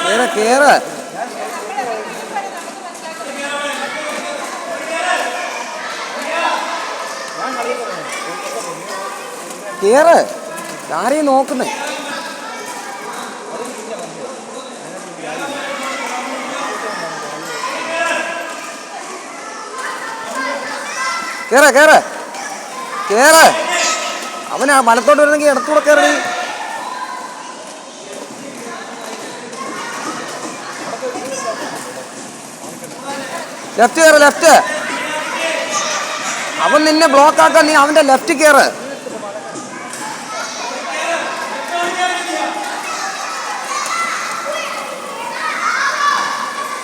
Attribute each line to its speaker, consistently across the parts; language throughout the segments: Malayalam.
Speaker 1: കേറ് കേറ് ആരെയും നോക്കുന്നേ. കേറ് കേറ് കേറ്. അവനാ വലത്തോട്ട് വരുന്നെങ്കിൽ ഇടത്തൂടെ കയറി. ലെഫ്റ്റ് കയറ് ലെഫ്റ്റ്. അവൻ നിന്നെ ബ്ലോക്ക് ആക്കാൻ നീ അവന്റെ ലെഫ്റ്റ് കയറ്.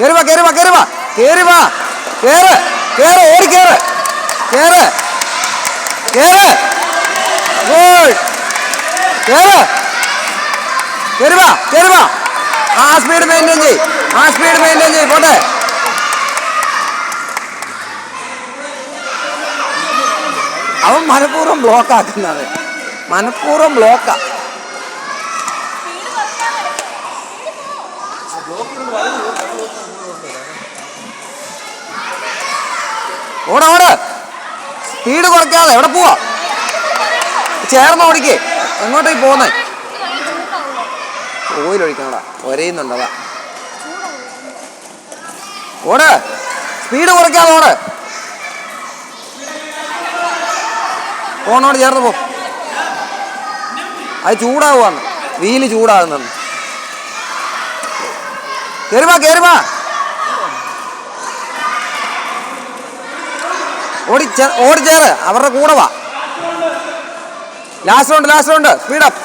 Speaker 1: കേറുവാ കേറുവാ കേറുവാ കേറുവാ കേറ് കേറ് ഓടി കേറ് കേറ് കേറ് കേറ് കേറുവാ കേറുവാ. ആ സ്പീഡ് മെയിൻറ്റെയിൻ ചെയ്യ്, ആ സ്പീഡ് മെയിൻറ്റെയിൻ ചെയ്യ്. പോട്ടെ. അവൻ മനഃപൂർവ്വം ബ്ലോക്ക് ആക്കുന്നത്, മനഃപൂർവ്വം ബ്ലോക്കാ. ഓട ഓട്, സ്പീഡ് കുറയ്ക്കാതെ. എവിടെ പോവാ? ചേർന്ന് ഓടിക്കേ. എങ്ങോട്ടേക്ക് പോകുന്നേ? ഓയിലൊഴിക്കണടാ, ഒരയുന്നുണ്ടതാ. ഓട്, സ്പീഡ് കുറയ്ക്കാതെ ഓട്. ഫോണോട് ചേർന്ന് പോ. അത് ചൂടാവുകയാണ്, വീല് ചൂടാകുന്നു. കയറുവാ കയറുവാ. ഓടിച്ചേറ്, അവരുടെ കൂടെ വാ. Last round speed up.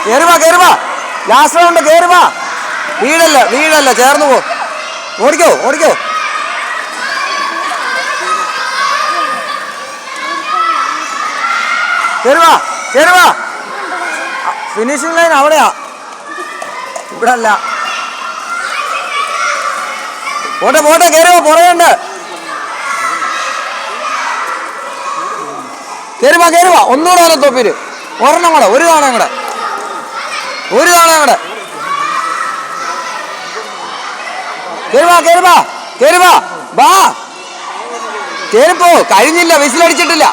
Speaker 1: കയറുവാ കയറുവാ. ലാസ്റ്റ് റൗണ്ട് കയറുവാ. വീഴല്ല ചേർന്ന് പോ. ഓടിക്കോ ഓടിക്കോ. കയറുവാ. ഫിനിഷിംഗ് ലൈൻ അവിടെയാ, ഇവിടെ അല്ല. പോട്ടെ കയറുവാ. പുറയുണ്ട്. കയറുവാ. ഒന്നുകൂടെ വന്നു തൊപ്പില്. ഒരെണ്ണം കൂടെ, ഒരു തവണ കൂടെ. കയറുവാ. ബാ കേറിപ്പോ. കഴിഞ്ഞില്ല, വിസിലടിച്ചിട്ടില്ല.